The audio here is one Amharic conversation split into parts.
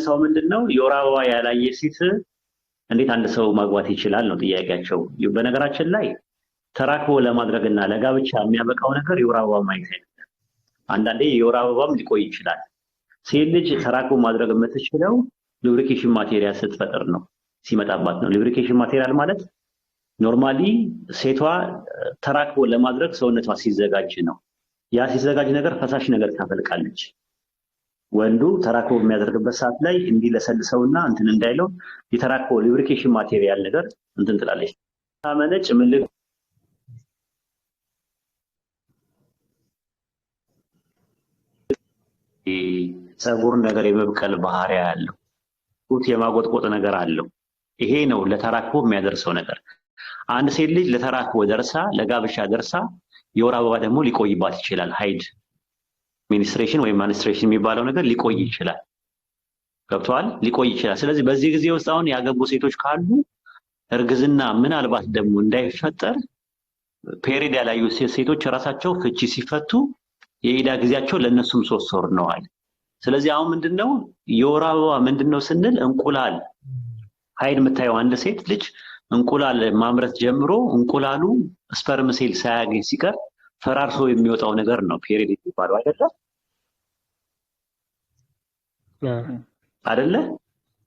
የሚነሳው ምንድነው የወር አበባ ያላየ ሴት እንዴት አንድ ሰው ማግባት ይችላል ነው ጥያቄያቸው። በነገራችን ላይ ተራክቦ ለማድረግና ለጋብቻ የሚያበቃው ነገር የወር አበባ ማየት አይደለም። አንዳንዴ የወር አበባም ሊቆይ ይችላል። ሴት ልጅ ተራክቦ ማድረግ የምትችለው ሉብሪኬሽን ማቴሪያል ስትፈጥር ነው፣ ሲመጣባት ነው። ሉብሪኬሽን ማቴሪያል ማለት ኖርማሊ ሴቷ ተራክቦ ለማድረግ ሰውነቷ ሲዘጋጅ ነው። ያ ሲዘጋጅ ነገር ፈሳሽ ነገር ታፈልቃለች። ወንዱ ተራክቦ የሚያደርግበት ሰዓት ላይ እንዲለሰልሰውና እንትን እንዳይለው የተራክቦ ሉብሪኬሽን ማቴሪያል ነገር እንትን ትላለች። ታመነጭ ምልክ ፀጉር ነገር የመብቀል ባህሪ ያለው ጡት የማጎጥቆጥ ነገር አለው። ይሄ ነው ለተራክቦ የሚያደርሰው ነገር። አንድ ሴት ልጅ ለተራክቦ ደርሳ ለጋብቻ ደርሳ የወር አበባ ደግሞ ሊቆይባት ይችላል። ሃይድ ሚኒስትሬሽን ወይም ማንስትሬሽን የሚባለው ነገር ሊቆይ ይችላል። ገብቷል? ሊቆይ ይችላል። ስለዚህ በዚህ ጊዜ ውስጥ አሁን ያገቡ ሴቶች ካሉ እርግዝና ምናልባት ደግሞ እንዳይፈጠር ፔሪድ ያላዩ ሴቶች ራሳቸው ፍቺ ሲፈቱ የኢዳ ጊዜያቸው ለነሱም 3 ወር ነው አለ። ስለዚህ አሁን ምንድነው የወር አበባ ምንድነው ስንል እንቁላል ሃይድ የምታየው አንድ ሴት ልጅ እንቁላል ማምረት ጀምሮ እንቁላሉ ስፐርም ሴል ሳያገኝ ሲቀር ፈራርሶ የሚወጣው ነገር ነው ፔሪድ የሚባለው አይደለ?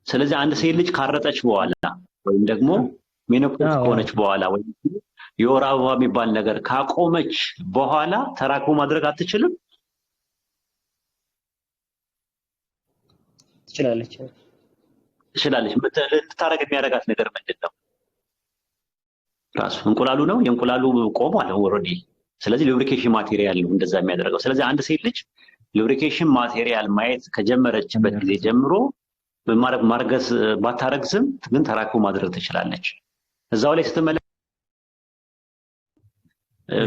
ስለዚህ አንድ ሴት ልጅ ካረጠች በኋላ ወይም ደግሞ ሜኖፖዝ ከሆነች በኋላ ወይም የወር አበባ የሚባል ነገር ካቆመች በኋላ ተራክቦ ማድረግ አትችልም? ትችላለች። ልታረግ የሚያደርጋት ነገር ምንድነው? ራሱ እንቁላሉ ነው። የእንቁላሉ ቆሟል ኦልሬዲ። ስለዚህ ሉብሪኬሽን ማቴሪያል ነው እንደዛ የሚያደርገው። ስለዚህ አንድ ሴት ልጅ ሉብሪኬሽን ማቴሪያል ማየት ከጀመረችበት ጊዜ ጀምሮ ማርገዝ ባታረግዝም ግን ተራክቦ ማድረግ ትችላለች። እዛው ላይ ስትመለከት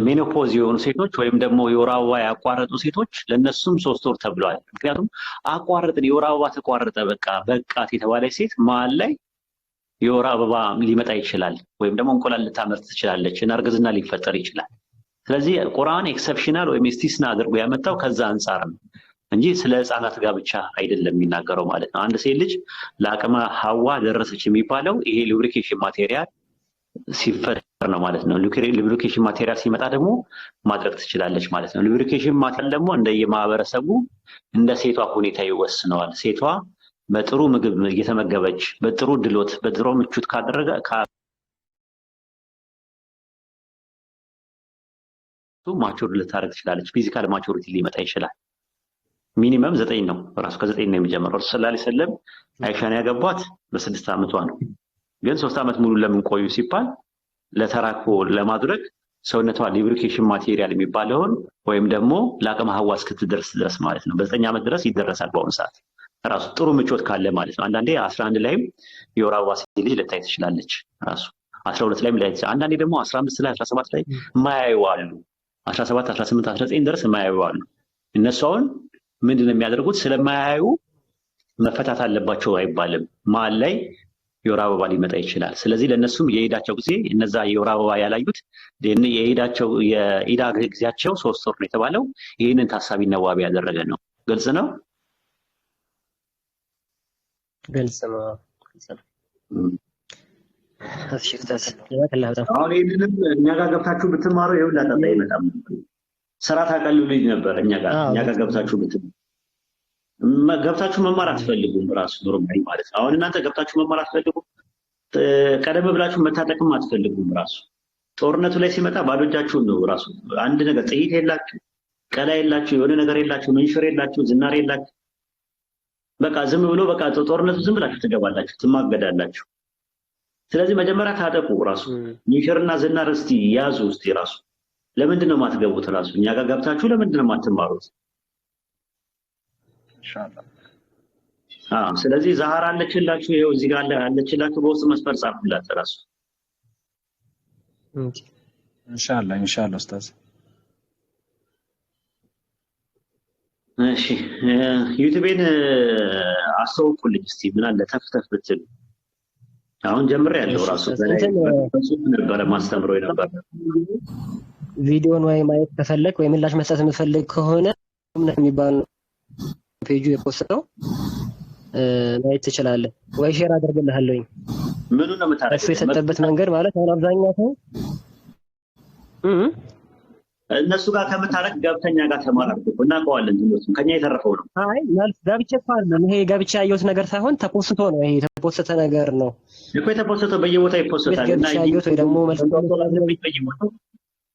ሜኖፖዝ የሆኑ ሴቶች ወይም ደግሞ የወር አበባ ያቋረጡ ሴቶች ለነሱም 3 ወር ተብሏል። ምክንያቱም አቋረጥን የወር አበባ ተቋረጠ በቃት የተባለች ሴት መሀል ላይ የወር አበባ ሊመጣ ይችላል ወይም ደግሞ እንቁላል ልታመርት ትችላለች እና እርግዝና ሊፈጠር ይችላል። ስለዚህ ቁርአን ኤክሰፕሽናል ወይም ኢስቲስና አድርጎ ያመጣው ከዛ አንፃር ነው እንጂ ስለ ህፃናት ጋብቻ አይደለም የሚናገረው ማለት ነው። አንድ ሴት ልጅ ለአቅመ ሐዋ ደረሰች የሚባለው ይሄ ሉብሪኬሽን ማቴሪያል ሲፈጠር ነው ማለት ነው። ሉብሪኬሽን ማቴሪያል ሲመጣ ደግሞ ማድረግ ትችላለች ማለት ነው። ሉብሪኬሽን ማቴሪያል ደግሞ እንደየማህበረሰቡ እንደ ሴቷ ሁኔታ ይወስነዋል። ሴቷ በጥሩ ምግብ እየተመገበች በጥሩ ድሎት በጥሩ ምቾት ካደረገ ማቹር ልታረግ ትችላለች። ፊዚካል ማቹሪቲ ሊመጣ ይችላል። ሚኒመም 9 ነው። ራሱ ከ9 ነው የሚጀምረው። ረሱል ሰለላሁ ዐለይሂ ወሰለም አይሻን ያገቧት በ6 ዓመቷ ነው። ግን 3 ዓመት ሙሉ ለምን ቆዩ ሲባል ለተራክቦ ለማድረግ ሰውነቷ ሉብሪኬሽን ማቴሪያል የሚባለውን ወይም ደግሞ ለአቅመ ሐዋ እስክትደርስ ድረስ ማለት ነው። በ9 ዓመት ድረስ ይደረሳል በአሁኑ ሰዓት ራሱ ጥሩ ምቾት ካለ ማለት ነው። አንዳንዴ 11 ላይም የወር አበባ ሴት ልጅ ልታይ ትችላለች። ራሱ 12 ላይም ላይ አንዳንዴ ደግሞ 15 ላይ 17 ላይ የማያዩ አሉ። 17 18 19 ድረስ የማያዩ አሉ። እነሱ አሁን ምንድነው የሚያደርጉት? ስለማያዩ መፈታት አለባቸው አይባልም። መሀል ላይ የወር አበባ ሊመጣ ይችላል። ስለዚህ ለነሱም የኢዳቸው ጊዜ እነዛ የወር አበባ ያላዩት የኢዳ ጊዜያቸው 3 ወር ነው የተባለው። ይህንን ታሳቢና ዋቢ ያደረገ ነው። ግልጽ ነው። ግልጽ ነው። አሁን ይህንንም እኛ ጋር ገብታችሁ ብትማሩ ይኸውልህ ጣጣ አይመጣም። ስራ ታቀልሉልኝ ነበር። እኛ ጋር ገብታችሁ ገብታችሁ መማር አትፈልጉም። ራሱ ኖርማሊ ማለት ነው። አሁን እናንተ ገብታችሁ መማር አትፈልጉም። ቀደም ብላችሁ መታጠቅም አትፈልጉም። ራሱ ጦርነቱ ላይ ሲመጣ ባዶ እጃችሁን ነው። ራሱ አንድ ነገር ጥይት የላችሁ፣ ቀላ የላችሁ፣ የሆነ ነገር የላችሁ፣ መንሽር የላችሁ፣ ዝናር የላችሁ። በቃ ዝም ብሎ በቃ ጦርነቱ ዝም ብላችሁ ትገባላችሁ፣ ትማገዳላችሁ። ስለዚህ መጀመሪያ ታጠቁ። ራሱ መንሽርና ዝናር እስቲ ያዙ። እስቲ ራሱ ለምንድን ነው የማትገቡት? ራሱ እኛ ጋር ገብታችሁ ለምንድን ነው የማትማሩት? ኢንሻአላህ። ስለዚህ ዛህራ አለችላችሁ፣ ይኸው እዚህ ጋር አለችላችሁ። በውስጥ መስመር ጻፉላት ራሱ። ኢንሻአላህ ኡስታዝ። እሺ ዩቲዩብን አስተዋውቁልኝ እስቲ ምን አለ ተፍተፍ ብትል። አሁን ጀምሬያለሁ። ራሱ ነበረ ማስተምረው ነበር። ቪዲዮን ወይ ማየት ከፈለክ ወይ ምላሽ መስጠት የምትፈልግ ከሆነ ምን የሚባል ፔጁ የፖስተው ማየት ትችላለህ ወይ ሼር አደርግልሃለሁኝ። ምኑ ነው የምታደርገው? እሱ የሰጠበት መንገድ ማለት አሁን አብዛኛው ሰው እነሱ ጋር ከምታረቅ ገብተኛ ጋር ተማራርኩ እናውቀዋለን። ትምህርቱን ከኛ የተረፈው ነው። አይ ማለት ጋብቻ እኮ አይደለም ይሄ ጋብቻ ያየሁት ነገር ሳይሆን ተፖስቶ ነው። ይሄ የተፖስተ ነገር ነው እኮ የተፖስተው በየቦታው ይፖስታል እና ያየሁት ወይ ደግሞ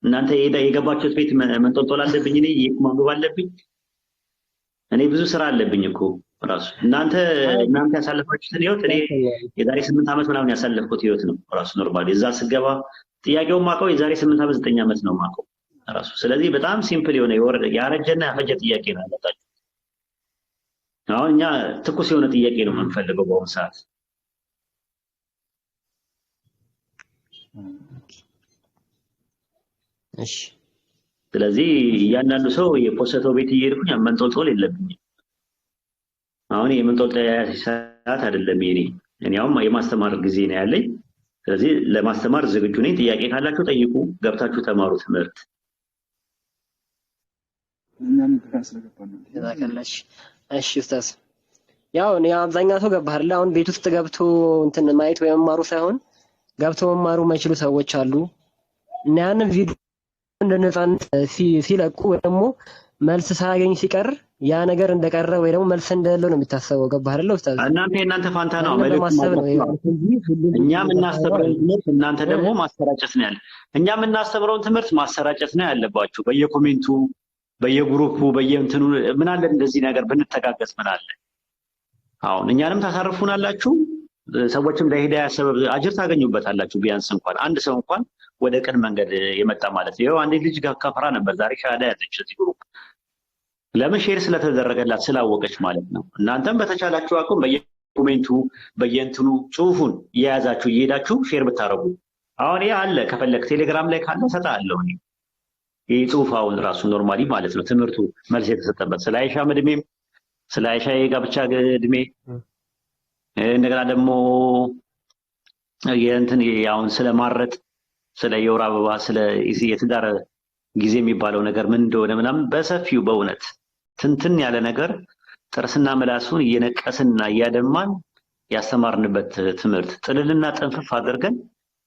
እናንተ የገባችሁት ቤት መንጦልጦል አለብኝ እኔ ማንበብ አለብኝ። እኔ ብዙ ስራ አለብኝ እኮ ራሱ እናንተ ያሳለፋችሁትን ህይወት እኔ የዛሬ 8 ዓመት ምናምን ያሳለፍኩት ህይወት ነው ራሱ ኖርማሊ። እዛ ስገባ ጥያቄውን ማውቀው የዛሬ 8 ዓመት 9 ዓመት ነው ማውቀው ራሱ። ስለዚህ በጣም ሲምፕል የሆነ ያረጀና ያፈጀ ጥያቄ ነው ያመጣችሁት። አሁን እኛ ትኩስ የሆነ ጥያቄ ነው የምንፈልገው በአሁኑ ሰዓት። እሺ ስለዚህ እያንዳንዱ ሰው የፖስተው ቤት እየሄድኩኝ መንጦልጦል የለብኝም። አሁን የመንጦልጦል ሰዓት አይደለም የኔ። እኔ አሁን የማስተማር ጊዜ ነው ያለኝ። ስለዚህ ለማስተማር ዝግጁ ነኝ። ጥያቄ ካላችሁ ጠይቁ፣ ገብታችሁ ተማሩ ትምህርት። እሺ ኡስታዝ፣ ያው እኔ አብዛኛው ሰው ገባህ አይደል? አሁን ቤት ውስጥ ገብቶ እንትን ማየት ወይ መማሩ ሳይሆን ገብቶ መማሩ የማይችሉ ሰዎች አሉ እና ያንን ቪዲዮ እንደነፃነት ሲለቁ ወይ ደግሞ መልስ ሳያገኝ ሲቀር ያ ነገር እንደቀረ ወይ ደግሞ መልስ እንደሌለው ነው የሚታሰበው። ገባህ አይደል ኡስታዝ? እናንተ ፋንታ ነው ማሰብ ነው። እኛም እናስተምረውን ትምህርት እናንተ ደግሞ ማሰራጨት ነው ያለ። እኛም እናስተምረውን ትምህርት ማሰራጨት ነው ያለባችሁ። በየኮሜንቱ በየግሩፑ በየእንትኑ ምን አለ እንደዚህ ነገር ብንተጋገዝ ምን አለ? አሁን እኛንም ታሳርፉናላችሁ፣ ሰዎችም ለሂዳያ ሰበብ አጅር ታገኙበታላችሁ። ቢያንስ እንኳን አንድ ሰው እንኳን ወደ ቅን መንገድ የመጣ ማለት ነው። አንድ ልጅ ጋር ከፍራ ነበር ዛሬ ሻሃዳ ያዘች እዚህ ግሩፕ። ለምን ሼር ስለተደረገላት ስላወቀች ማለት ነው። እናንተም በተቻላችሁ አቅም በየኮሜንቱ በየእንትኑ ጽሁፉን እየያዛችሁ እየሄዳችሁ ሼር ብታረጉ። አሁን ይሄ አለ ከፈለክ ቴሌግራም ላይ ካለ ሰጣለሁ እኔ ይህ ጽሁፍ አሁን ራሱ ኖርማሊ ማለት ነው ትምህርቱ መልስ የተሰጠበት ስለ አይሻ እድሜም ስለ አይሻ የጋብቻ እድሜ እንደገና ደግሞ የእንትን አሁን ስለማረጥ ስለ የወር አበባ ስለ የትዳር ጊዜ የሚባለው ነገር ምን እንደሆነ ምናምን በሰፊው በእውነት ትንትን ያለ ነገር ጥርስና ምላሱን እየነቀስና እያደማን ያስተማርንበት ትምህርት ጥልልና ጥንፍፍ አድርገን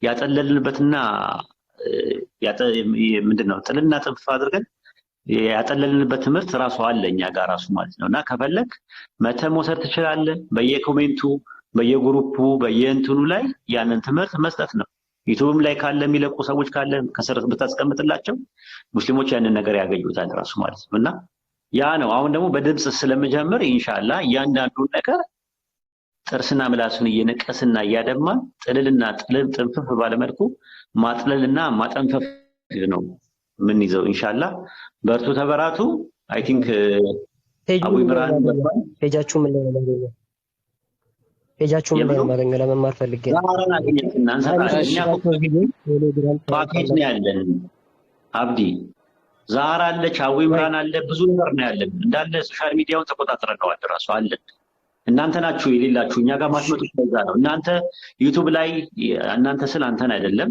ያጠለልንበትና ምንድነው ጥልና ጥንፍፍ አድርገን ያጠለልንበት ትምህርት ራሱ አለ እኛ ጋር ራሱ ማለት ነውና ከፈለክ መውሰድ ትችላለህ። በየኮሜንቱ በየግሩፑ በየእንትኑ ላይ ያንን ትምህርት መስጠት ነው። ዩቲዩብም ላይ ካለ የሚለቁ ሰዎች ካለ ከስር ብታስቀምጥላቸው ሙስሊሞች ያንን ነገር ያገኙታል ራሱ ማለት ነውና ያ ነው። አሁን ደግሞ በድምጽ ስለምጀምር ኢንሻአላህ እያንዳንዱን ነገር ጥርስና ምላሱን እየነቀስና እያደማን ጥልልና ጥንፍፍ ባለመልኩ ማጥለልና ማጠንፈፍ ነው ምን ይዘው ኢንሻአላህ። በርቱ ተበራቱ። አይ ቲንክ አቡ ኢምራን ፔጃችሁ ምን ላይ ነው? ፔጃችሁ ምን ላይ ነው ማገኘው? ለመማር ፈልጌ ነው። ዛራን አገኘትና ፓኬጅ ነው ያለን። አብዲ ዛራ አለች፣ አቡ ኢምራን አለ፣ ብዙ ነገር ነው ያለን። እንዳለ ሶሻል ሚዲያውን ተቆጣጥረነዋል ራሱ አለን። እናንተ ናችሁ የሌላችሁ እኛ ጋር ማስመጡት በዛ ነው። እናንተ ዩቲዩብ ላይ እናንተ ስለ አንተን አይደለም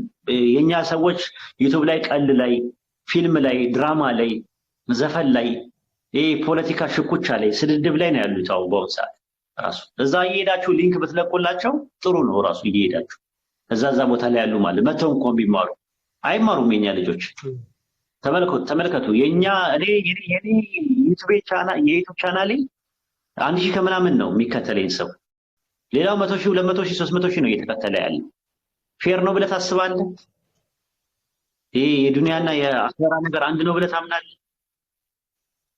የኛ ሰዎች ዩቲዩብ ላይ ቀልድ ላይ ፊልም ላይ ድራማ ላይ ዘፈን ላይ ፖለቲካ ሽኩቻ ላይ ስድድብ ላይ ነው ያሉት። አሁን በአሁኑ ሰዓት ራሱ እዛ እየሄዳችሁ ሊንክ ብትለቁላቸው ጥሩ ነው። ራሱ እየሄዳችሁ እዛ ቦታ ላይ ያሉ ማለት መተው እንኳን ቢማሩ አይማሩም የኛ ልጆች። ተመልከቱ የኛ እኔ ዩቲዩብ ቻናሌ 1000 ከምናምን ነው የሚከተለኝ ሰው። ሌላው 100,000 200,000 300,000 ነው እየተከተለ ያለ። ፌር ነው ብለህ ታስባለህ? ይሄ የዱንያና የአኺራ ነገር አንድ ነው ብለህ ታምናለህ?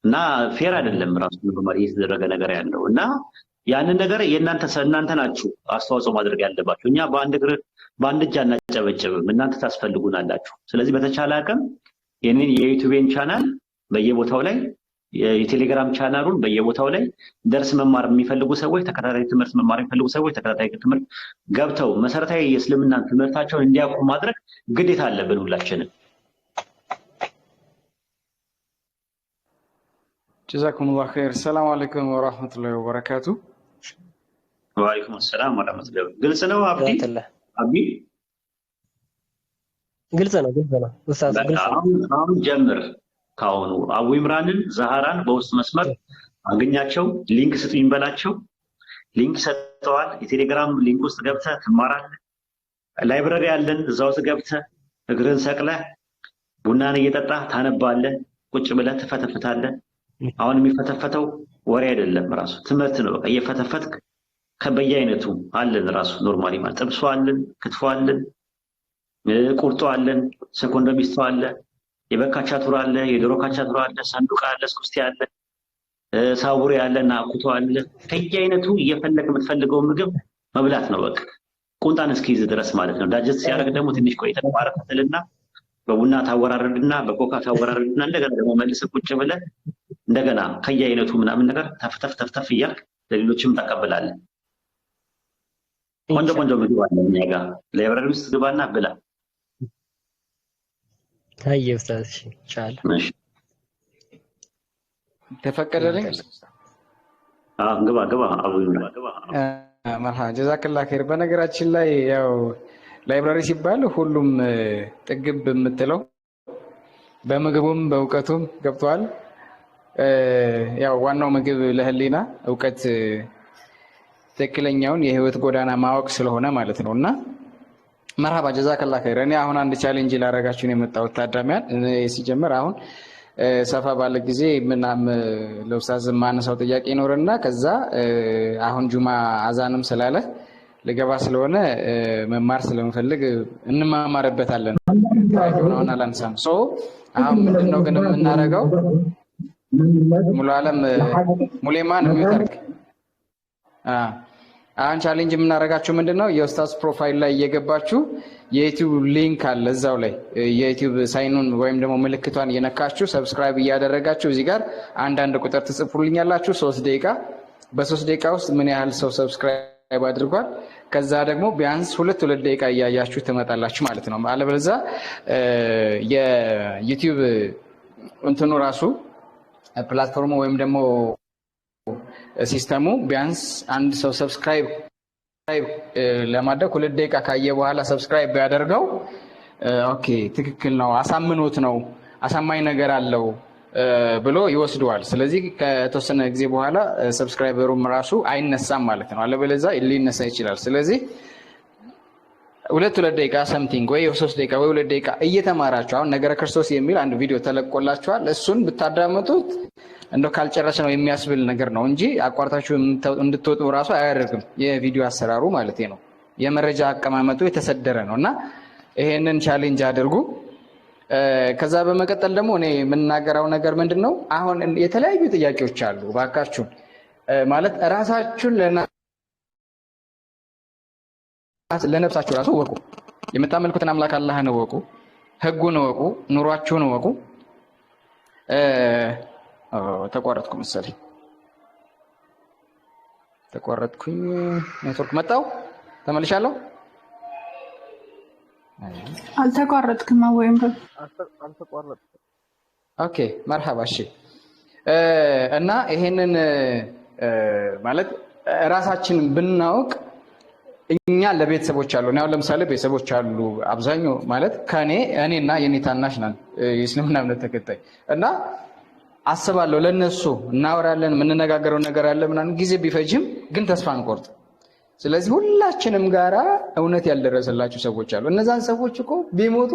እና ፌር አይደለም ራሱ ኖርማሊ እየተደረገ ነገር ያለው እና ያንን ነገር እናንተ ናችሁ አስተዋጽኦ ማድረግ ያለባችሁ። እኛ በአንድ እጅ አናጨበጭብም፣ እናንተ ታስፈልጉናላችሁ። ስለዚህ በተቻለ አቅም የኔን የዩቲዩብን ቻናል በየቦታው ላይ የቴሌግራም ቻናሉን በየቦታው ላይ ደርስ መማር የሚፈልጉ ሰዎች ተከታታይ ትምህርት መማር የሚፈልጉ ሰዎች ተከታታይ ትምህርት ገብተው መሰረታዊ የእስልምና ትምህርታቸውን እንዲያውቁ ማድረግ ግዴታ አለብን ሁላችንም። ጀዛኩሙላህ ኸይር። ሰላም አለይኩም ወራህመቱላሂ ወበረካቱ። ወአለይኩም ሰላም ወራህመቱላሂ። ግልጽ ነው አብዲ? ግልጽ ነው ኡስታዝ ግልጽ ነው። አሁን ጀምር ካሁኑ አቡ ኢምራንን ዛህራን በውስጥ መስመር አገኛቸው፣ ሊንክ ስጡኝ በላቸው። ሊንክ ሰጥተዋል። የቴሌግራም ሊንክ ውስጥ ገብተህ ትማራለህ። ላይብረሪ ያለን እዛ ውስጥ ገብተህ እግርን ሰቅለህ ቡናን እየጠጣህ ታነባለህ። ቁጭ ብለህ ትፈተፍታለህ። አሁን የሚፈተፈተው ወሬ አይደለም፣ ራሱ ትምህርት ነው። በቃ እየፈተፈትክ ከበየአይነቱ አለን። ራሱ ኖርማሊ ማለት ጥብሶ አለን፣ ክትፎ አለን፣ ቁርጦ አለን፣ ሰኮንዶ ሚስቶ አለ፣ የበካቻ ቱራ አለ፣ የዶሮ ካቻ ቱራ አለ፣ ሰንዱቃ አለ፣ እስኩስቴ አለ፣ ሳቡሬ አለ እና አኩቶ አለ። ከየአይነቱ እየፈለግ የምትፈልገው ምግብ መብላት ነው። በቃ ቁንጣን እስኪይዝ ድረስ ማለት ነው። ዳጀስት ሲያደርግ ደግሞ ትንሽ ቆይተህ ማረፈትልና በቡና ታወራርድና በኮካ ታወራርድና እንደገና ደግሞ መልሰህ ቁጭ ብለህ እንደገና ከየአይነቱ ምናምን ነገር ተፍተፍ ተፍተፍ እያልክ ለሌሎችም ታቀብላለህ። ቆንጆ ቆንጆ ምግብ አለ እኛ ጋር። ላይብረሪ ውስጥ ግባና ብላ። ታየ ኡስታዝ ቻለ እሺ ተፈቀደልኝ? ግባ ግባ። አቡ መርሃባ ጀዛከላ ኸይር። በነገራችን ላይ ያው ላይብራሪ ሲባል ሁሉም ጥግብ የምትለው በምግቡም በእውቀቱም ገብቷል። ያው ዋናው ምግብ ለህሊና እውቀት ትክክለኛውን የህይወት ጎዳና ማወቅ ስለሆነ ማለት ነው። እና መርሃባ ጀዛከላ ኸይር። እኔ አሁን አንድ ቻሌንጅ ላደርጋችሁ ነው የመጣሁት ታዳሚያን። ሲጀምር አሁን ሰፋ ባለ ጊዜ ምናም ለኡስታዝ ማነሳው ጥያቄ ይኖርና ከዛ አሁን ጁማ አዛንም ስላለ ልገባ ስለሆነ መማር ስለምፈልግ እንማማርበታለን። ታይቶናውን አላንሳም። አሁን ምንድነው ግን የምናደርገው ሙሉ ዓለም ሙሌማን የሚታርክ አሁን ቻሌንጅ የምናደርጋችሁ ምንድነው የኡስታዝ ፕሮፋይል ላይ እየገባችሁ የዩቲዩብ ሊንክ አለ እዛው ላይ የዩቲዩብ ሳይኑን ወይም ደግሞ ምልክቷን እየነካችሁ ሰብስክራይብ እያደረጋችሁ እዚህ ጋር አንዳንድ ቁጥር ትጽፉልኛላችሁ 3 ደቂቃ በ3 ደቂቃ ውስጥ ምን ያህል ሰው ሰብስክራይብ አድርጓል ከዛ ደግሞ ቢያንስ 2 ደቂቃ እያያችሁ ትመጣላችሁ ማለት ነው። አለበለዚያ የዩቲዩብ እንትኑ ራሱ ፕላትፎርሙ ወይም ደግሞ ሲስተሙ ቢያንስ አንድ ሰው ሰብስክራይብ ለማድረግ 2 ደቂቃ ካየ በኋላ ሰብስክራይብ ቢያደርገው ኦኬ ትክክል ነው አሳምኖት ነው አሳማኝ ነገር አለው ብሎ ይወስደዋል። ስለዚህ ከተወሰነ ጊዜ በኋላ ሰብስክራይበሩም ራሱ አይነሳም ማለት ነው። አለበለዚያ ሊነሳ ይችላል። ስለዚህ 2 ደቂቃ ሰምቲንግ ወይ 3 ደቂቃ ወይ 2 ደቂቃ እየተማራችሁ አሁን ነገረ ክርስቶስ የሚል አንድ ቪዲዮ ተለቆላችኋል። እሱን ብታዳምጡት እንደው ካልጨረሰ ነው የሚያስብል ነገር ነው እንጂ አቋርጣችሁ እንድትወጡ ራሱ አያደርግም። የቪዲዮ አሰራሩ ማለት ነው። የመረጃ አቀማመጡ የተሰደረ ነውና ይሄንን ቻሌንጅ አድርጉ። ከዛ በመቀጠል ደግሞ እኔ የምናገረው ነገር ምንድነው አሁን የተለያዩ ጥያቄዎች አሉ። ባካችሁ ማለት ራሳችሁን ለነፍሳችሁ ራሱ ወቁ። የምታመልኩትን አምላክ አላህን ወቁ፣ ህጉን ወቁ፣ ኑሯችሁን ወቁ። ተቋረጥኩ መሰለኝ ተቋረጥኩኝ። ኔትወርክ መጣው ተመልሻለሁ። አልተቋረጥክም ወይም አልተቋረጥኩም። ኦኬ መርሐባ። እሺ እና ይሄንን ማለት ራሳችን ብናውቅ እኛ ለቤተሰቦች አሉ ነው። ለምሳሌ ቤተሰቦች አሉ አብዛኛው ማለት እኔና የኔ ታናሽ ነን የእስልምና እምነት ተከታይ እና አስባለሁ ለነሱ እናወራለን የምንነጋገረው ነገር አለ ምናምን ጊዜ ቢፈጅም ግን ተስፋ አንቆርጥ። ስለዚህ ሁላችንም ጋራ እውነት ያልደረሰላችሁ ሰዎች አሉ። እነዛን ሰዎች እኮ ቢሞቱ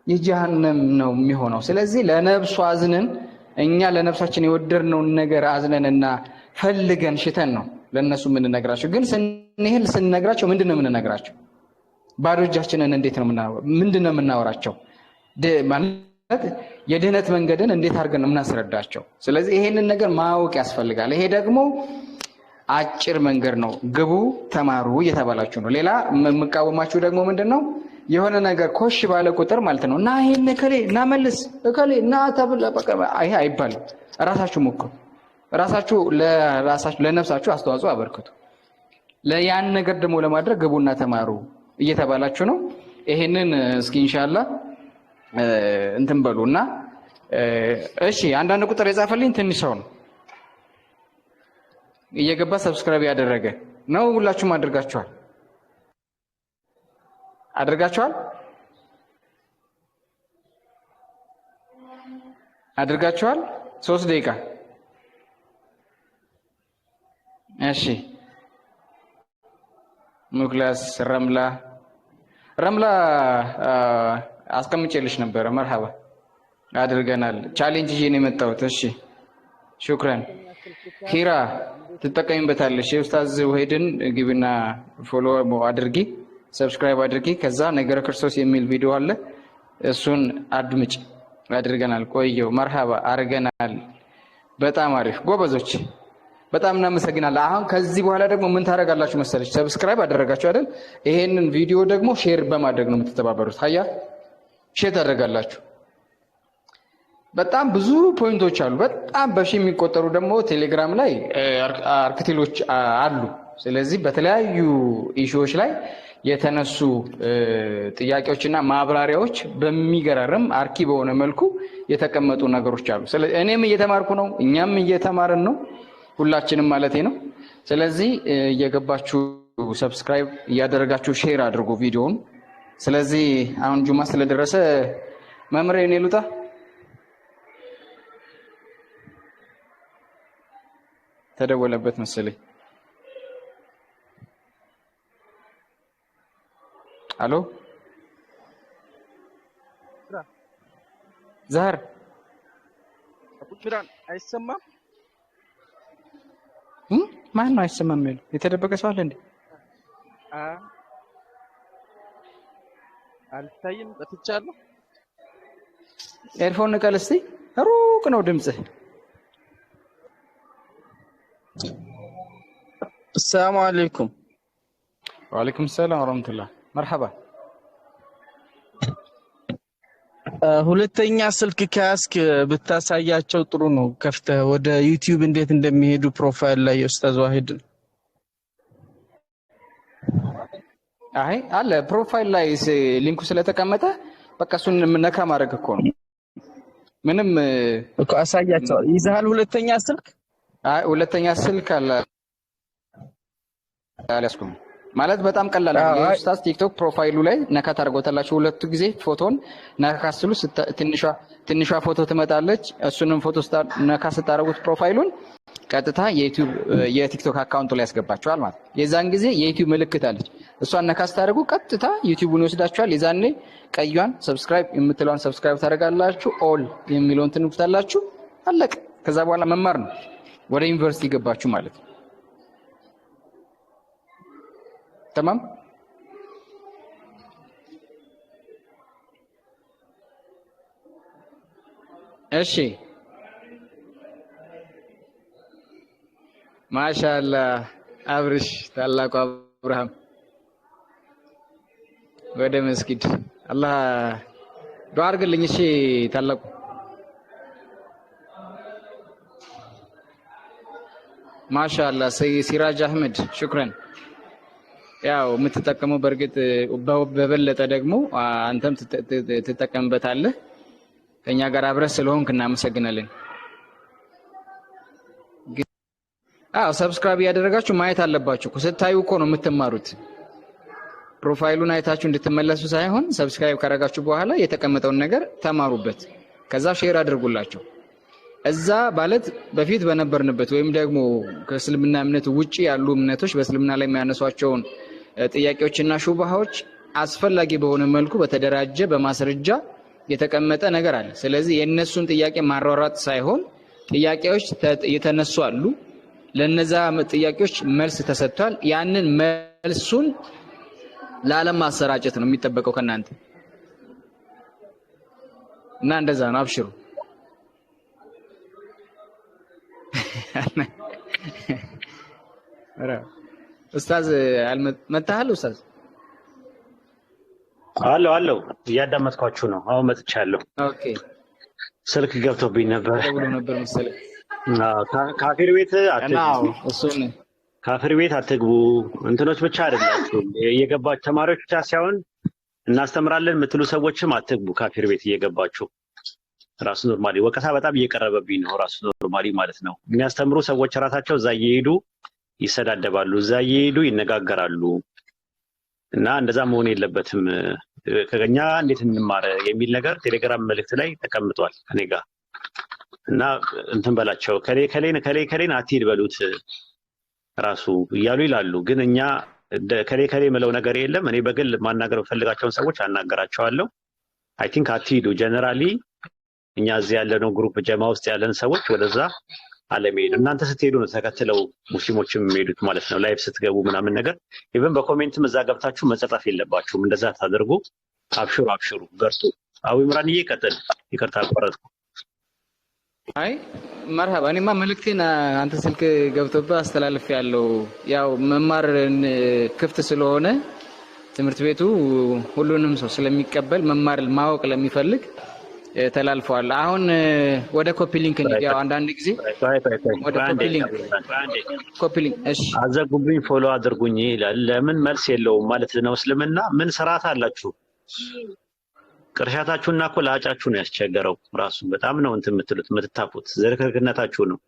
የጀሃነም ነው የሚሆነው። ስለዚህ ለነፍሱ አዝነን እኛ ለነፍሳችን የወደድነውን ነገር አዝነንና ፈልገን ሽተን ነው ለነሱ የምንነግራቸው። ግን ስንሄድ ስንነግራቸው ምንድነው የምንነግራቸው? ባዶ እጃችንን እንዴት ነው ምንድነው የምናወራቸው? ማለት የድህነት መንገድን እንዴት አድርገን የምናስረዳቸው? ስለዚህ ይሄንን ነገር ማወቅ ያስፈልጋል። ይሄ ደግሞ አጭር መንገድ ነው። ግቡ ተማሩ እየተባላችሁ ነው። ሌላ የምቃወማችሁ ደግሞ ምንድነው የሆነ ነገር ኮሽ ባለ ቁጥር ማለት ነው እና ይሄን እከሌ እና መልስ እከሌ እና ተብለ በቃ ይሄ አይባልም። ራሳችሁ ሞክሩ። ራሳችሁ ለነፍሳችሁ አስተዋጽኦ አበርክቱ። ለያን ነገር ደግሞ ለማድረግ ግቡና ተማሩ እየተባላችሁ ነው። ይሄንን እስኪ ኢንሻአላህ እንትን በሉና እሺ። አንዳንድ ቁጥር የጻፈልኝ ትንሽ ሰው ነው እየገባ ሰብስክራይብ ያደረገ ነው። ሁላችሁም አድርጋችኋል? 3 ደቂቃ እሺ። ሙክላስ ረምላ አስቀምጬልሽ ነበር መርሐባ አድርገናል ቻሌንጅ ይሄን የመጣሁት እሺ ሹክራን ኺራ ትጠቀሚበታለሽ የኡስታዝ ወሂድን ግብና ፎሎ አድርጊ ሰብስክራይብ አድርጊ ከዛ ነገረ ክርስቶስ የሚል ቪዲዮ አለ እሱን አድምጭ አድርገናል ቆየው መርሐባ አርገናል በጣም አሪፍ ጎበዞች በጣም እናመሰግናለን አሁን ከዚህ በኋላ ደግሞ ምን ታረጋላችሁ መሰለሽ ሰብስክራይብ አደረጋችሁ አይደል ይሄንን ቪዲዮ ደግሞ ሼር በማድረግ ነው የምትተባበሩት ሀያ ሼር ታደርጋላችሁ በጣም ብዙ ፖይንቶች አሉ በጣም በሺ የሚቆጠሩ ደግሞ ቴሌግራም ላይ አርክቲሎች አሉ ስለዚህ በተለያዩ ኢሹዎች ላይ የተነሱ ጥያቄዎችና ማብራሪያዎች በሚገራረም አርኪ በሆነ መልኩ የተቀመጡ ነገሮች አሉ ስለዚህ እኔም እየተማርኩ ነው እኛም እየተማርን ነው ሁላችንም ማለቴ ነው ስለዚህ እየገባችሁ ሰብስክራይብ ያደረጋችሁ ሼር አድርጉ ቪዲዮውን ስለዚህ አሁን ጁማ ስለደረሰ መምሬ እኔ ልውጣ ተደወለበት መሰለኝ አሎ ዛህር አቡሽራን አይሰማም ማን ነው አይሰማም የሚለው የተደበቀ ሰው አለ እንዴ አልታይም ጠፍቻለሁ ኤርፎን ቀልስቲ ሩቅ ነው ድምጽህ السلام عليكم وعليكم السلام ورحمة الله مرحبا ሁለተኛ ስልክ ካስክ ብታሳያቸው ጥሩ ነው ከፍተህ ወደ ዩቲዩብ እንዴት እንደሚሄዱ ፕሮፋይል ላይ ኡስታዝ ዋሂድ አይ አለ ፕሮፋይል ላይ ሊንኩ ስለተቀመጠ በቃ እሱን ነካ ማድረግ እኮ ነው ምንም እኮ አሳያቸው ይዛል ሁለተኛ ስልክ አይ ሁለተኛ ስልክ አለ አላስኩም ማለት በጣም ቀላል ነው የኡስታዝ ቲክቶክ ፕሮፋይሉ ላይ ነካ ታርጎታላችሁ ሁለቱ ጊዜ ፎቶን ነካ ስሉ ትንሿ ፎቶ ትመጣለች እሱንም ፎቶ ነካ ስታረጉት ፕሮፋይሉን ቀጥታ የቲክቶክ አካውንቱ ላይ ያስገባችኋል ማለት የዛን ጊዜ የዩቲዩብ ምልክት አለች እሷን ነካ ስታረጉ ቀጥታ ዩቲዩብን ይወስዳችኋል የዛኔ ቀዩን ሰብስክራይብ የምትለውን ሰብስክራይብ ታደርጋላችሁ ኦል የሚለውን ትንኩታላችሁ አለቀ ከዛ በኋላ መማር ነው ወደ ዩኒቨርሲቲ ገባችሁ ማለት ነው تمام እሺ ማሻአላ አብርሽ ታላቁ አብርሃም ወደ መስጊድ አላህ ዱዓ አድርግልኝ እሺ ታላቁ ማሻአላ ሲራጅ አህመድ ሽክራን ያው የምትጠቀመው በርግጥ በበለጠ ደግሞ አንተም ትጠቀምበታለህ ከኛ ጋር አብረህ ስለሆንክ እናመሰግናለን አዎ ሰብስክራይብ ያደረጋችሁ ማየት አለባችሁ ስታዩ እኮ ነው የምትማሩት ፕሮፋይሉን አይታችሁ እንድትመለሱ ሳይሆን ሰብስክራይብ ካደረጋችሁ በኋላ የተቀመጠውን ነገር ተማሩበት ከዛ ሼር አድርጉላችሁ እዛ ማለት በፊት በነበርንበት ወይም ደግሞ ከእስልምና እምነት ውጪ ያሉ እምነቶች በእስልምና ላይ የሚያነሷቸውን ጥያቄዎችና ሹብሃዎች አስፈላጊ በሆነ መልኩ በተደራጀ በማስረጃ የተቀመጠ ነገር አለ ስለዚህ የነሱን ጥያቄ ማሯሯጥ ሳይሆን ጥያቄዎች የተነሱ አሉ ለነዛ ጥያቄዎች መልስ ተሰጥቷል ያንን መልሱን ለዓለም ማሰራጨት ነው የሚጠበቀው ከናንተ እና እንደዛ ነው አብሽሩ ኡስታዝ መጣሃል ኡስታዝ አለው እያዳመጥኳችሁ ነው አሁን መጥቻለሁ ኦኬ ስልክ ገብቶብኝ ነበር ደውሎ ነበር መሰለኝ ካፊር ቤት አትግቡ እሱን ካፊር ቤት አትግቡ እንትኖች ብቻ አይደላችሁ እየገባችሁ ተማሪዎች ብቻ ሳይሆን እናስተምራለን የምትሉ ሰዎችም አትግቡ ካፊር ቤት እየገባችሁ ራሱ ኖርማሊ ወቀሳ በጣም እየቀረበብኝ ነው ራሱ ኖርማሊ ማለት ነው የሚያስተምሩ ሰዎች ራሳቸው እዛ እየሄዱ ይሰዳደባሉ እዛ እየሄዱ ይነጋገራሉ እና እንደዛ መሆን የለበትም ከኛ እንዴት እንማር የሚል ነገር ቴሌግራም መልእክት ላይ ተቀምጧል እኔ ጋር እና እንትን በላቸው ከሌን አትሂድ በሉት ራሱ እያሉ ይላሉ ግን እኛ ከሌ ከሌ የምለው ነገር የለም። እኔ በግል ማናገር ፈልጋቸውን ሰዎች አናገራቸዋለሁ። አይ ቲንክ አትሂዱ። ጀነራሊ እኛ እዚህ ያለነው ግሩፕ ጀማ ውስጥ ያለን ሰዎች ወደዛ አለመሄድ። እናንተ ስትሄዱ ነው ተከትለው ሙስሊሞችም የሚሄዱት ማለት ነው። ላይቭ ስትገቡ ምናምን ነገር ኢቭን በኮሜንትም እዛ ገብታችሁ መጻፍ የለባችሁም። እንደዛ ታደርጉ። አብሽሩ አብሽሩ፣ በርቱ። አዊ ኢምራንዬ ቀጥል። ይቅርታ አቋረጥኩ። አይ መርሃባ። እኔማ መልእክቴን አንተ ስልክ ገብቶብህ አስተላልፍ ያለው ያው መማር ክፍት ስለሆነ ትምህርት ቤቱ ሁሉንም ሰው ስለሚቀበል መማር ማወቅ ለሚፈልግ ተላልፈዋል። አሁን ወደ ኮፒ ሊንክ ያው አንዳንድ ጊዜ ወደ ኮፒ ሊንክ እሺ፣ አዘጉብኝ ፎሎ አድርጉኝ ይላል። ለምን መልስ የለውም ማለት ነው? እስልምና ምን ስርዓት አላችሁ? ቅርሻታችሁና እኮ ለአጫችሁ ነው ያስቸገረው። ራሱ በጣም ነው እንትን የምትሉት የምትታፉት፣ ዝርክርክነታችሁ ነው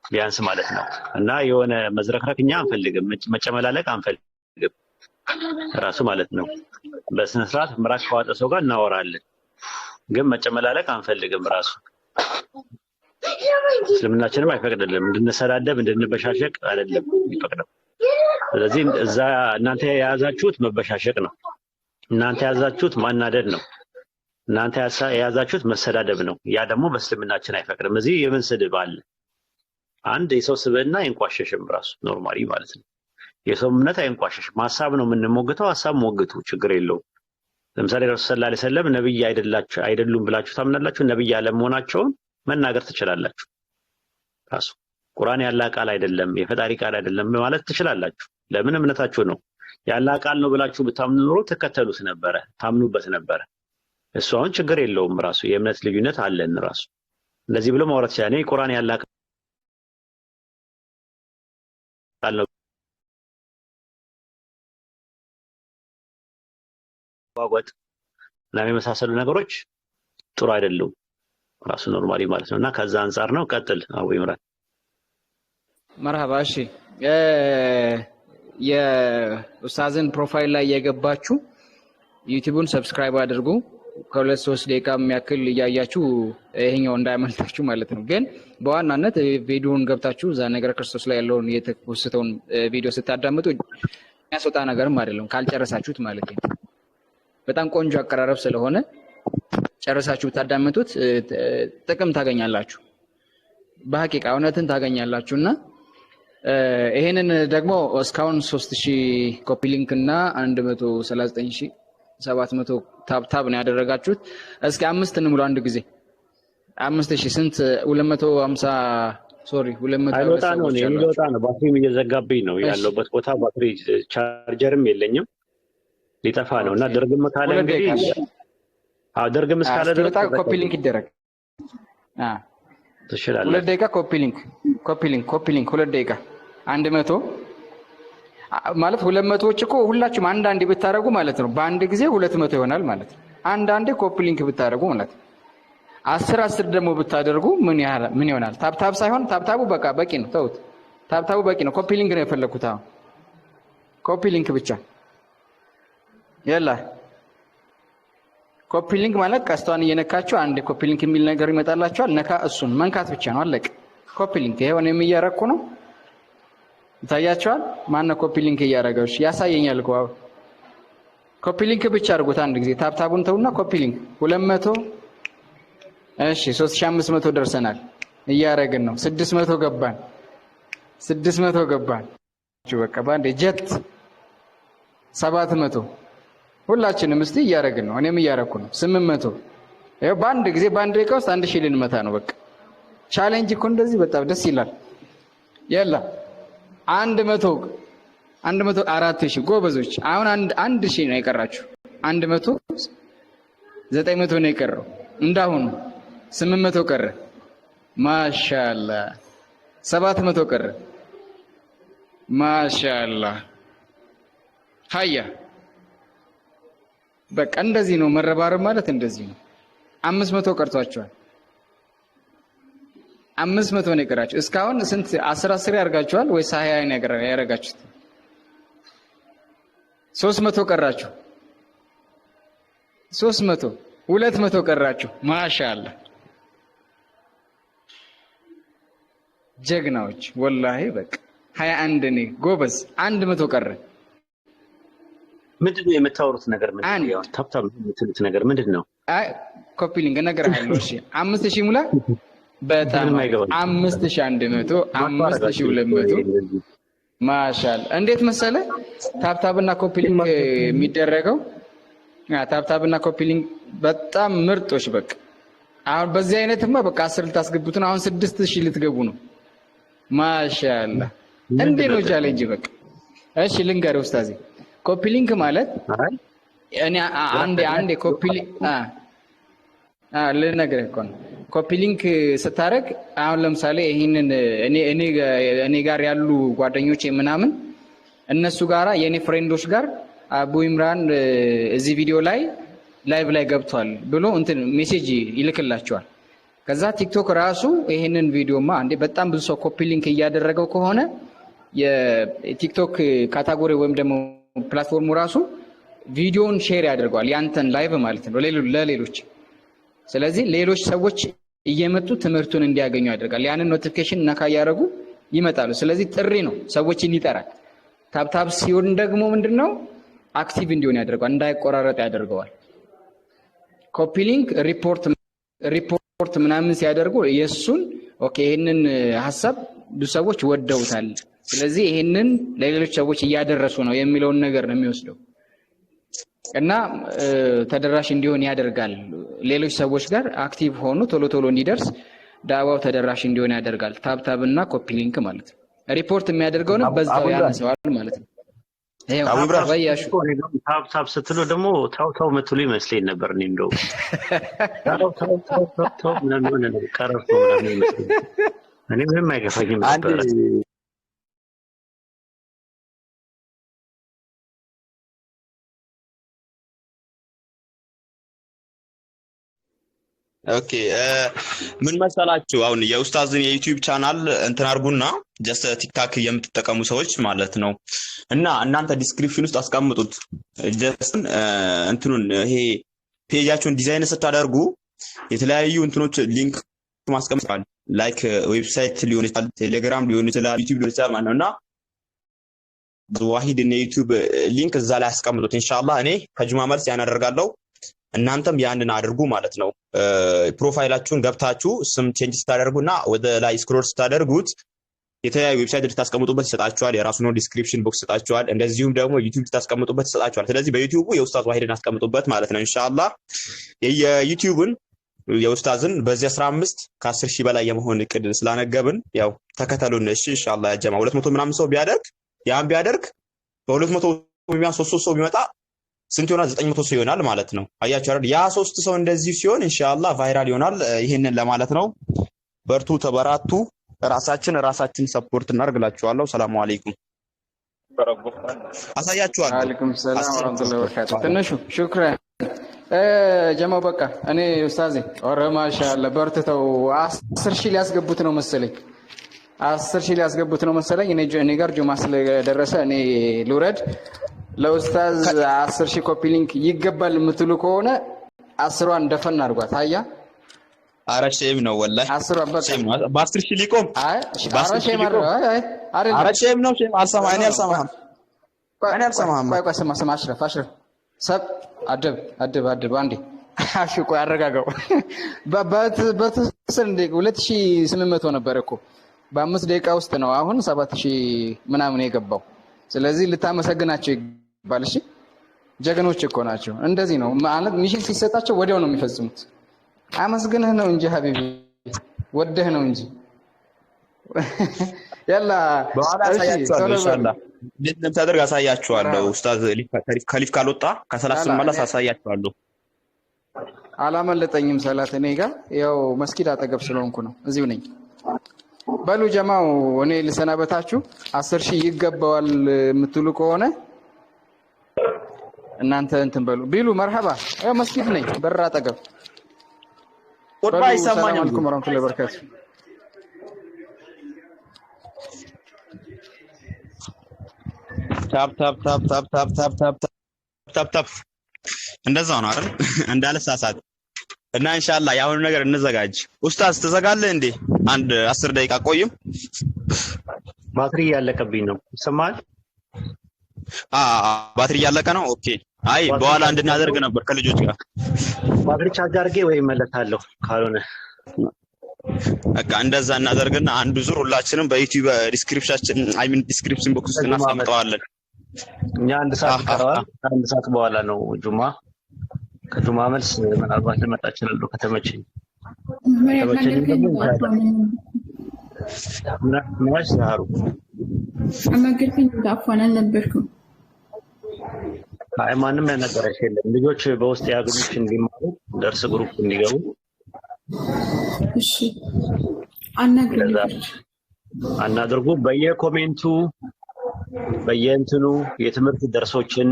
ቢያንስ ማለት ነው። እና የሆነ መዝረክረክኛ አንፈልግም፣ መጨመላለቅ አንፈልግም ራሱ ማለት ነው። በስነ ስርዓት ምራቅ ከዋጠ ሰው ጋር እናወራለን፣ ግን መጨመላለቅ አንፈልግም ራሱ። እስልምናችንም አይፈቅድልም እንድንሰዳደብ እንድንበሻሸቅ አይደለም የሚፈቅደው። ስለዚህ እዛ እናንተ የያዛችሁት መበሻሸቅ ነው፣ እናንተ የያዛችሁት ማናደድ ነው፣ እናንተ የያዛችሁት መሰዳደብ ነው። ያ ደግሞ በእስልምናችን አይፈቅድም። እዚህ የምን ስድብ አለ? አንድ የሰው ስብዕና አይንቋሸሽም ራሱ ኖርማሊ ማለት ነው። የሰው እምነት አይንቋሸሽም። ሀሳብ ነው የምንሞግተው፣ ሀሳብ ሞግቱ፣ ችግር የለውም። ለምሳሌ ረሱል ሰለላሁ ዐለይሂ ወሰለም ነብይ አይደሉም ብላችሁ ታምናላችሁ? ነብይ ያለመሆናቸውን መናገር ትችላላችሁ። ራሱ ቁርአን ያላ ቃል አይደለም የፈጣሪ ቃል አይደለም ማለት ትችላላችሁ። ለምን? እምነታችሁ ነው። ያላ ቃል ነው ብላችሁ ብታምኑ ኖሮ ትከተሉት ነበረ፣ ታምኑበት ነበረ። እሱ አሁን ችግር የለውም። ራሱ የእምነት ልዩነት አለን። ራሱ እንደዚህ ብሎ ማውራት ይችላል። እኔ ቁርአን ያላ ቃል ነው ዋጓጥ እና የመሳሰሉ ነገሮች ጥሩ አይደሉም ራሱ ኖርማሊ ማለት ነው። እና ከዛ አንፃር ነው። ቀጥል አቡ ኢምራን። መርሃባ። እሺ የኡስታዝን ፕሮፋይል ላይ የገባችሁ ዩቲዩብን ሰብስክራይብ አድርጉ። ከ2-3 ደቂቃ የሚያክል እያያችሁ ይሄኛው እንዳያመልጣችሁ ማለት ነው። ግን በዋናነት ቪዲዮውን ገብታችሁ እዛ ነገረ ክርስቶስ ላይ ያለውን የተፖስተውን ቪዲዮ ስታዳምጡ የሚያስወጣ ነገርም አይደለም ካልጨረሳችሁት ማለት ነው። በጣም ቆንጆ አቀራረብ ስለሆነ ጨርሳችሁ ብታዳምጡት ጥቅም ታገኛላችሁ፣ በሐቂቃ እውነትን ታገኛላችሁና ይሄንን ደግሞ እስካሁን 3000 ኮፒ ሊንክ እና 139700 ታብ ነው ያደረጋችሁት። እስኪ 5 እንሙሉ አንድ ጊዜ 5000 ስንት 250 ሶሪ 200 አይወጣ ነው የሚወጣ ነው። ባትሪም እየዘጋብኝ ነው ያለውበት ቦታ ባትሪ ቻርጀርም የለኝም ሊጠፋ ነው። እና ድርግም ካለ እንግዲህ ድርግም እስካለ ድረስ ኮፒ ሊንክ ይደረግ። ትችላለህ። 2 ደቂቃ ኮፒ ሊንክ 2 ደቂቃ 100 ማለት 200ዎች እኮ ሁላችሁም አንዳንዴ ብታረጉ ማለት ነው በአንድ ጊዜ 200 ይሆናል ማለት ነው። አንዳንዴ ኮፒ ሊንክ ብታረጉ ማለት ነው። 10 ደግሞ ብታደርጉ ምን ይሆናል? ታብታብ ሳይሆን ታብታቡ በቃ በቂ ነው። ተውት፣ ታብታቡ በቂ ነው። ኮፒ ሊንክ ነው የፈለኩት። አሁን ኮፒ ሊንክ ብቻ ያላ ኮፒ ሊንክ ማለት ቀስቷን እየነካችሁ አንድ ኮፒ ሊንክ የሚል ነገር ይመጣላችኋል። ነካ እሱን መንካት ብቻ ነው፣ አለቀ። ኮፒ ሊንክ ይሄው ነው የሚያረኩ ነው። ይታያችኋል። ማነው ኮፒ ሊንክ እያረጋው? ያሳየኛል እኮ። ኮፒ ሊንክ ብቻ አድርጉት አንድ ጊዜ። ታብታቡን ተውና ኮፒ ሊንክ 200 እሺ 3500 ደርሰናል። እያረግን ነው። 600 ገባን። በቃ ባንዴ ጀት 700 ሁላችንም እስቲ እያረግን ነው። እኔም እያረኩ ነው። 800 ይሄው በአንድ ጊዜ በአንድ ደቂቃ ውስጥ 1000 ልንመታ ነው። በቃ ቻሌንጅ እኮ እንደዚህ በጣም ደስ ይላል። ያላ 100 4000 ጎበዞች። አሁን 1000 ነው የቀራችሁ። 100 900 ነው የቀረው። እንዳሁኑ 800 ቀረ። ማሻአላ 700 ቀረ። ማሻአላ ሃያ በቃ እንደዚህ ነው መረባረብ ማለት እንደዚህ ነው። 500 ቀርቷቸዋል። 500 ነው የቀራችሁ። እስካሁን ስንት 10 ያርጋችኋል ወይስ 20 ነው ያረጋችሁት? 300 ቀራችሁ። 200 ቀራችሁ። ማሻአላ ጀግናዎች ወላሂ በቃ 21 እኔ ጎበዝ 100 ቀረ። ምንድነው የምታወሩት ነገር? ምንድነው ታብታብ የምትሉት ነገር ምንድነው? አይ ኮፒ ሊንክ እነግርሃለሁ። እሺ 5000 ሙላ። በጣም 5100 5200 ማሻአላ። እንዴት መሰለ ታብታብና ኮፒ ሊንክ የሚደረገው ታብታብና ኮፒ ሊንክ በጣም ምርጦች። በቃ አሁን በዚህ አይነትማ በቃ 10 ልታስገቡት ነው። አሁን 6000 ልትገቡ ነው። ማሻአላ እንዴ ነው ቻሌንጅ በቃ። እሺ ልንገርህ ኡስታዚ፣ ኮፒ ሊንክ ማለት እኔ አንዴ ኮፒ ልነግርህ እኮ ነው። ኮፒ ሊንክ ስታረግ አሁን ለምሳሌ ይሄንን እኔ ጋር ያሉ ጓደኞቼ ምናምን እነሱ ጋራ የኔ ፍሬንዶች ጋር አቡ ኢምራን እዚህ ቪዲዮ ላይ ላይቭ ላይ ገብቷል ብሎ እንትን ሜሴጅ ይልክላቸዋል። ከዛ ቲክቶክ ራሱ ይሄንን ቪዲዮማ አንዴ በጣም ብዙ ሰው ኮፒ ሊንክ እያደረገው ከሆነ የቲክቶክ ካታጎሪ ወይም ደግሞ ፕላትፎርሙ ራሱ ቪዲዮን ሼር ያደርገዋል ያንተን ላይቭ ማለት ነው ለሌሎች። ስለዚህ ሌሎች ሰዎች እየመጡ ትምህርቱን እንዲያገኙ ያደርጋል። ያንን ኖቲፊኬሽን ነካ ያደርጉ ይመጣሉ። ስለዚህ ጥሪ ነው፣ ሰዎችን ይጠራል። ታብታብ ሲሆን ደግሞ ምንድነው አክቲቭ እንዲሆን ያደርገዋል፣ እንዳይቆራረጥ ያደርገዋል። ኮፒ ሊንክ ሪፖርት ምናምን ሲያደርጉ የሱን ኦኬ ይሄንን ሐሳብ ብዙ ሰዎች ወደውታል፣ ስለዚህ ይሄንን ለሌሎች ሰዎች እያደረሱ ነው የሚለውን ነገር ነው የሚወስደው እና ተደራሽ እንዲሆን ያደርጋል። ሌሎች ሰዎች ጋር አክቲቭ ሆኖ ቶሎ እንዲደርስ ዳዋው ተደራሽ እንዲሆን ያደርጋል። ታብታብና ኮፒ ሊንክ ማለት ነው። ሪፖርት የሚያደርገው ነው በዛው ያነሰዋል ማለት ነው። ታብታብ ስትሉ ደግሞ ታው ምትሉ ይመስለኝ ነበር። እኔ እንደው ታው ምናምን ነው ቀረርቶ ምናምን ይመስለኝ። እኔ ምንም አይገፋኝም ነበር። ኦኬ ምን መሰላችሁ፣ አሁን የኡስታዝን የዩቲዩብ ቻናል እንትን አድርጉና ጀስት ቲክታክ የምትጠቀሙ ሰዎች ማለት ነው እና እናንተ ዲስክሪፕሽን ውስጥ አስቀምጡት። ጀስት እንትኑን ይሄ ፔጃችሁን ዲዛይን ስታደርጉ የተለያዩ እንትኖች ሊንክ ማስቀምጣል፣ ላይክ ዌብሳይት ሊሆን ይችላል፣ ቴሌግራም ሊሆን ይችላል፣ ዩቲዩብ ሊሆን ይችላል ማለት ነውና ዋሂድ እና ዩቲዩብ ሊንክ እዛ ላይ አስቀምጡት። ኢንሻአላህ እኔ ከጁማ መልስ ያን አደርጋለሁ፣ እናንተም ያንን አድርጉ ማለት ነው። ፕሮፋይላችሁን ገብታችሁ ስም ቼንጅ ስታደርጉና ወደ ላይ ስክሮል ስታደርጉት የተለያዩ ዌብሳይት ልታስቀምጡበት ይሰጣችኋል። የራሱ ነው ዲስክሪፕሽን ቦክስ ይሰጣችኋል። እንደዚሁም ደግሞ ዩቲዩብ ልታስቀምጡበት ይሰጣችኋል። ስለዚህ በዩቲዩቡ የኡስታዝ ዋሂድን አስቀምጡበት ማለት ነው። ኢንሻአላህ የዩቲዩብን የኡስታዝን በዚህ 15 ከ10 ሺህ በላይ የመሆን እቅድ ስላነገብን ያው ተከተሉን። እሺ ኢንሻአላህ ያጀማ 200 ምናምን ሰው ቢያደርግ በ200 ቢያንስ 3 ሰው ቢመጣ ስንት ይሆናል? 900 ሰው ይሆናል ማለት ነው። አያችሁ አይደል? ያ 3 ሰው እንደዚህ ሲሆን ኢንሻአላህ ቫይራል ይሆናል። ይሄንን ለማለት ነው። በርቱ፣ ተበራቱ፣ ራሳችን ሰፖርት እናርግላችኋለሁ። ሰላም አለይኩም። አሳያችኋለሁ። ወአለይኩም ሰላም ወራህመቱላሂ ወበረካቱ። ትንሹ ሹክራን ጀማው በቃ እኔ ኡስታዝ ኦረ ማሻአላ በርትተው 10 ሺህ ሊያስገቡት ነው መሰለኝ። 10 ሺህ ሊያስገቡት ነው መሰለኝ። እኔ ጋር ጁማ ስለደረሰ እኔ ልውረድ። ለኡስታዝ 10 ሺህ ኮፒ ሊንክ ይገባል የምትሉ ከሆነ 10ዋን ደፈን አድርጓት። አያ አረሼም ነው ወላሂ 10 በ10 ሺህ ሊቆም አረሼም አረሼም ነው። ሼም እኔ አልሰማህም። ቆይ ስማ አሽረፍ ሰብ አደብ አንዴ አሽ ቆይ አረጋጋው። በትስል እንደ 2800 ነበር እኮ በ5 ደቂቃ ውስጥ ነው አሁን 7000 ምናምን የገባው። ስለዚህ ልታመሰግናቸው ይባል። እሺ ጀግኖች እኮ ናቸው። እንደዚህ ነው ማለት ሚሽን ሲሰጣቸው ወዲያው ነው የሚፈጽሙት። አመስግነህ ነው እንጂ ሀቢቢ ወደህ ነው እንጂ ያላ በኋላ አሳያችኋለሁ። ኢንሻአላህ እንዴት እንደምታደርግ አሳያችኋለሁ። ኡስታዝ ከሊፍ ካልወጣ ከሰላት መለስ አሳያችኋለሁ። አላመለጠኝም ሰላት እኔ ጋር ያው መስጊድ አጠገብ ስለሆንኩ ነው፣ እዚሁ ነኝ። በሉ ጀማው እኔ ልሰናበታችሁ። 10 ሺህ ይገባዋል የምትሉ ከሆነ እናንተ እንትን በሉ ቢሉ መርሐባ። ያው መስጊድ ነኝ በር አጠገብ። ቁርባ ይሰማኛል። ሰላም አለይኩም ወራህመቱላሂ ወበረካቱ። ታፕ እንደዛው ነው አይደል? እንዳልሳሳት እና ኢንሻአላህ ያሁኑ ነገር እንዘጋጅ። ኡስታዝ ትዘጋለህ እንዴ? አንድ 10 ደቂቃ ቆይም። ባትሪ ያለቀብኝ ነው። ይሰማል? ባትሪ እያለቀ ነው። ኦኬ አይ በኋላ እንድናደርግ ነበር ከልጆች ጋር ባትሪ ቻርጅ አድርጌ ወይ እመለሳለሁ ካልሆነ በቃ እንደዛ እናደርግና አንዱ ዙር ሁላችንም በዩቲዩብ ዲስክሪፕሽን ቦክስ ውስጥ እናስቀምጠዋለን። እኛ አንድ ሰዓት ቀረዋል። አንድ ሰዓት በኋላ ነው ጁማ። ከጁማ መልስ ምናልባት ልመጣ እችላለሁ ከተመቸኝ። ምናሽ ዛሩ አማገርኩኝ እንዳፋና ነበርኩ። አይ ማንም ያነገረሽ የለም። ልጆች በውስጥ ያገኙሽ እንዲማሩ ደርስ ግሩፕ እንዲገቡ እሺ አናድርጉ። በየኮሜንቱ በየእንትኑ የትምህርት ደርሶችን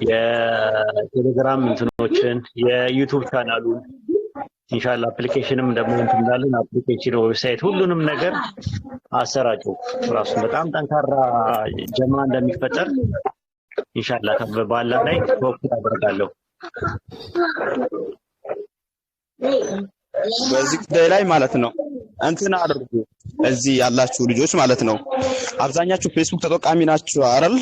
የቴሌግራም እንትኖችን የዩቲዩብ ቻናሉን ኢንሻአላህ አፕሊኬሽንም ደግሞ እንዳለን አፕሊኬሽን ዌብሳይት ሁሉንም ነገር አሰራጩ። ራሱ በጣም ጠንካራ ጀማ እንደሚፈጠር ኢንሻአላህ ከባላ ላይ ፎከስ አደርጋለሁ። በዚህ ጉዳይ ላይ ማለት ነው እንትን አድርጉ። እዚህ ያላችሁ ልጆች ማለት ነው አብዛኛችሁ ፌስቡክ ተጠቃሚ ናችሁ አይደል?